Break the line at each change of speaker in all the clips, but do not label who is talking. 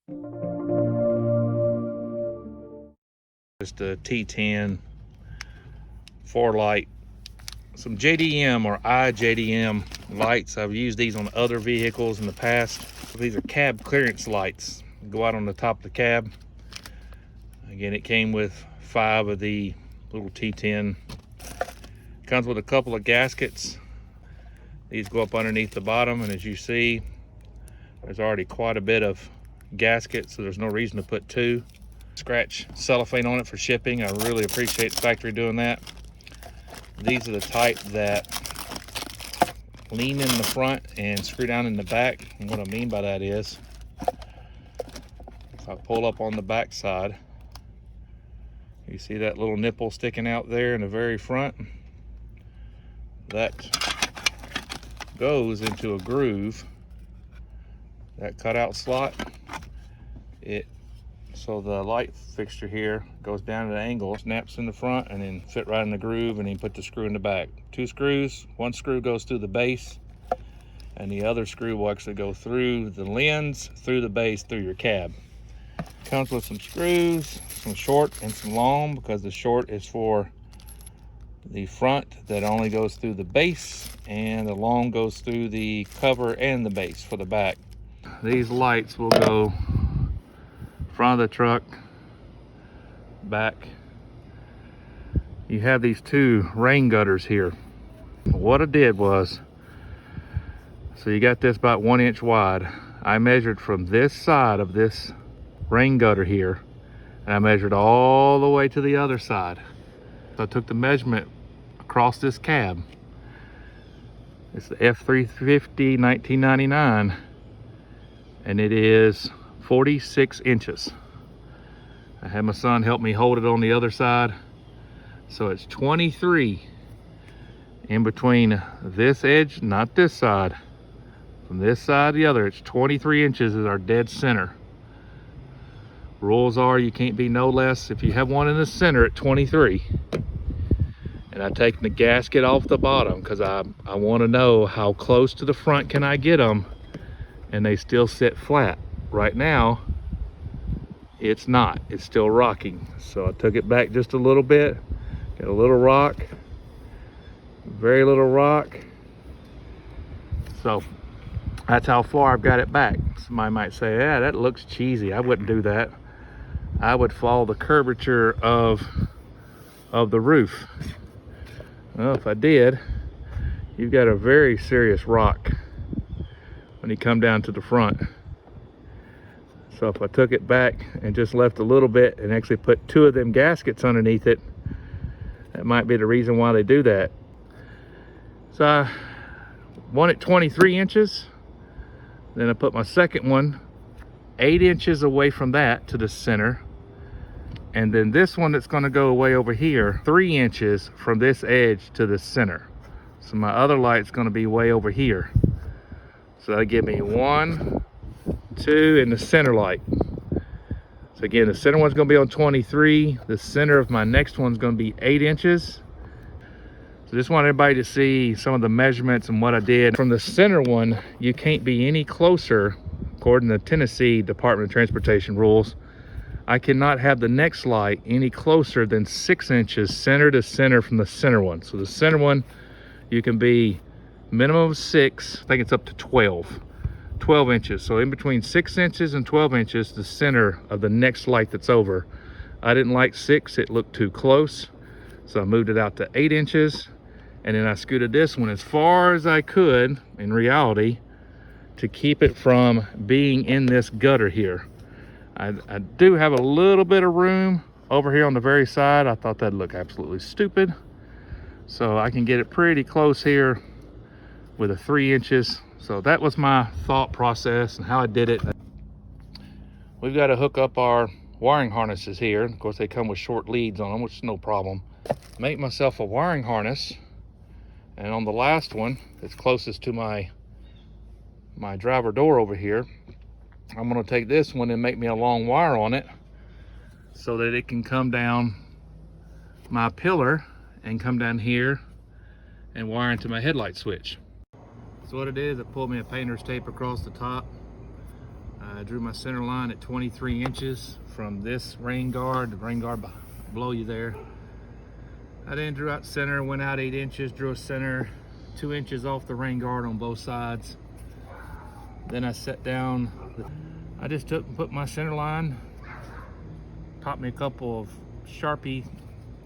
Just a T10 4 light, some JDM or iJDM lights. I've used these on other vehicles in the past. These are cab clearance lights. Go out on the top of the cab. Again, it came with 5 of the little T10. Comes with a couple of gaskets. These go up underneath the bottom, and as you see, there's already quite a bit of gasket, so there's no reason to put 2. Scratch cellophane on it for shipping. I really appreciate the factory doing that. These are the type that lean in the front and screw down in the back. And what I mean by that is, if I pull up on the back side, you see that little nipple sticking out there in the very front? That goes into a groove, that cutout slot. So the light fixture here goes down at an angle, snaps in the front, and then fit right in the groove, and then put the screw in the back. 2 screws. One screw goes through the base, and the other screw will actually go through the lens, through the base, through your cab. Comes with some screws, some short and some long, because the short is for the front, that only goes through the base, and the long goes through the cover and the base for the back. These lights will go front of the truck, back. You have these 2 rain gutters here. What I did was, so you got this about 1 inch wide. I measured from this side of this rain gutter here, and I measured all the way to the other side. So I took the measurement across this cab. It's the F350 1999, and it is 46 inches. I had my son help me hold it on the other side. So it's 23 in between this edge, not this side. From this side to the other, it's 23 inches is our dead center. Rules are you can't be no less. If you have one in the center at 23, and I've taken the gasket off the bottom because I want to know how close to the front can I get them and they still sit flat. Right now, it's not. It's still rocking. So I took it back just a little bit. Got a little rock. Very little rock. So that's how far I've got it back. Somebody might say, yeah, that looks cheesy. I wouldn't do that. I would follow the curvature of the roof. Well, if I did, you've got a very serious rock when you come down to the front. So if I took it back and just left a little bit and actually put 2 of them gaskets underneath it, that might be the reason why they do that. So I want it 23 inches. Then I put my second one 8 inches away from that to the center. And then this one that's gonna go away over here, 3 inches from this edge to the center. So my other light's gonna be way over here. So that'll give me 1, 2, and the center light. So again, the center one's gonna be on 23. The center of my next one's gonna be 8 inches. So just want everybody to see some of the measurements and what I did. From the center one, you can't be any closer, according to Tennessee Department of Transportation rules. I cannot have the next light any closer than 6 inches center to center from the center one. So the center one, you can be minimum of 6, I think it's up to 12 inches. So in between 6 inches and 12 inches, the center of the next light that's over. I didn't like 6, it looked too close. So I moved it out to 8 inches. And then I scooted this one as far as I could, in reality, to keep it from being in this gutter here. I do have a little bit of room over here on the very side. I thought that'd look absolutely stupid. So I can get it pretty close here with a 3 inches. So that was my thought process and how I did it. We've got to hook up our wiring harnesses here. Of course, they come with short leads on them, which is no problem. Make myself a wiring harness. And on the last one, that's closest to my driver door over here, I'm going to take this one and make me a long wire on it so that it can come down my pillar and come down here and wire into my headlight switch. So what it is, it pulled me a painter's tape across the top. I drew my center line at 23 inches from this rain guard, the rain guard below you there. I then drew out center, went out 8 inches, drew a center 2 inches off the rain guard on both sides. Then I set down, I just took and put my center line, taught me a couple of Sharpie,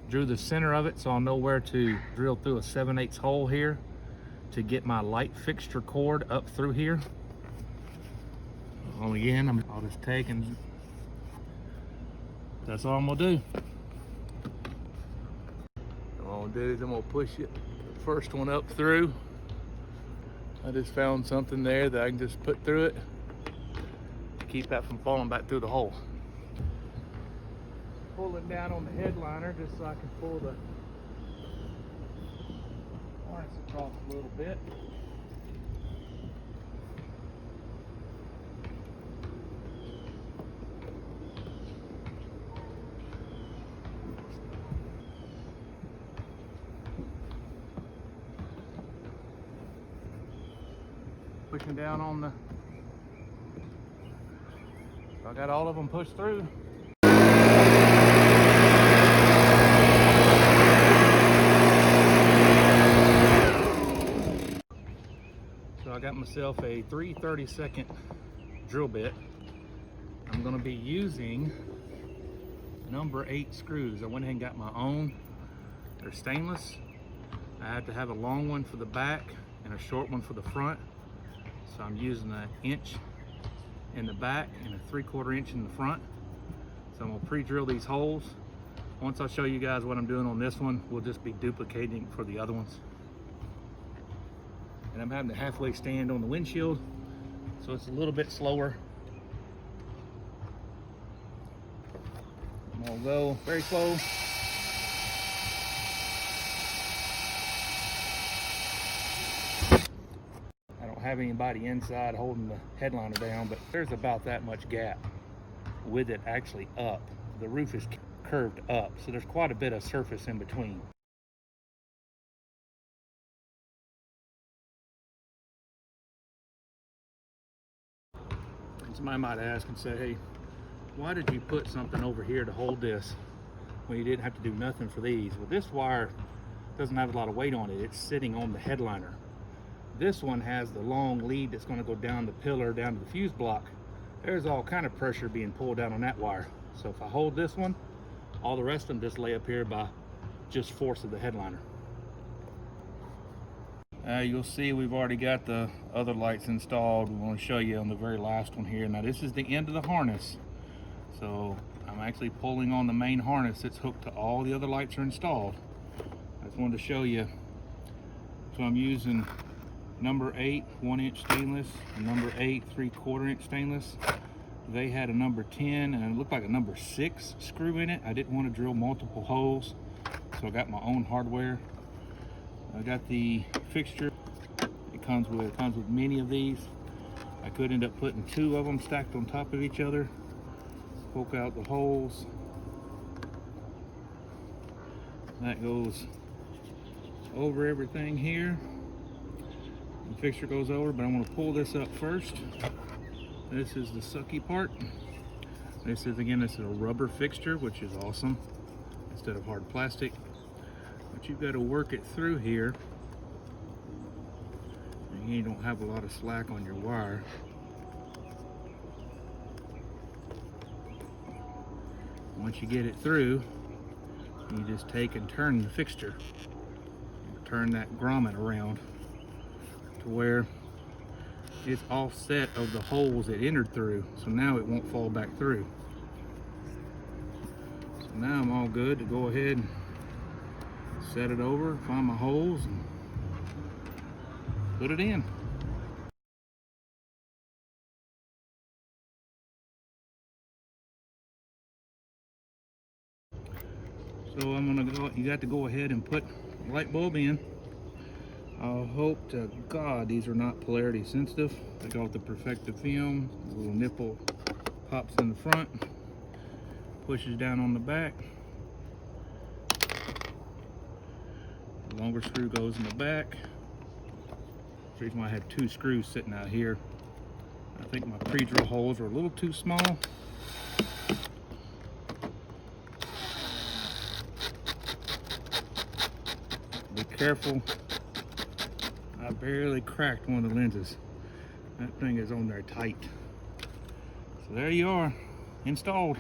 drew the center of it so I'll know where to drill through a 7/8 hole here to get my light fixture cord up through here. Well, again, I'll just take and that's all I'm gonna do. What I'm gonna do is I'm gonna push it, the first one up through. I just found something there that I can just put through it to keep that from falling back through the hole. Pull it down on the headliner just so I can pull the harness across a little bit. Pushing down on the, I got all of them pushed through. So I got myself a 3/32 drill bit. I'm going to be using number 8 screws. I went ahead and got my own. They're stainless. I had to have a long one for the back and a short one for the front. So I'm using an inch in the back and a 3/4 inch in the front. So I'm gonna pre-drill these holes. Once I show you guys what I'm doing on this one, we'll just be duplicating for the other ones. And I'm having to halfway stand on the windshield, so it's a little bit slower. I'm gonna go very slow. Have anybody inside holding the headliner down, but there's about that much gap with it actually up. The roof is curved up, so there's quite a bit of surface in between. And somebody might ask and say, hey, why did you put something over here to hold this when you didn't have to do nothing for these? Well, this wire doesn't have a lot of weight on it. It's sitting on the headliner. This one has the long lead that's going to go down the pillar, down to the fuse block. There's all kind of pressure being pulled down on that wire. So if I hold this one, all the rest of them just lay up here by just force of the headliner. You'll see we've already got the other lights installed. We want to show you on the very last one here. Now this is the end of the harness. So I'm actually pulling on the main harness that's hooked to all the other lights are installed. I just wanted to show you. So I'm using number 8 1-inch stainless and number 8 3/4 inch stainless. They had a number 10 and it looked like a number 6 screw in it. I didn't want to drill multiple holes, so I got my own hardware. I got the fixture. It comes with many of these. I could end up putting 2 of them stacked on top of each other. Poke out the holes. That goes over everything here. The fixture goes over, but I'm going to pull this up first. This is the sucky part. This is a rubber fixture, which is awesome instead of hard plastic. But you've got to work it through here. And you don't have a lot of slack on your wire. Once you get it through, you just take and turn the fixture. Turn that grommet around to where it's offset of the holes it entered through, so now it won't fall back through. So now I'm all good to go ahead and set it over, find my holes, and put it in. So you got to go ahead and put the light bulb in. I hope to God these are not polarity sensitive. I got the protective film. The little nipple pops in the front, pushes down on the back. The longer screw goes in the back. That's the reason why I had 2 screws sitting out here. I I think my pre-drill holes are a little too small. Be careful. I barely cracked one of the lenses. That thing is on there tight. So there you are, installed.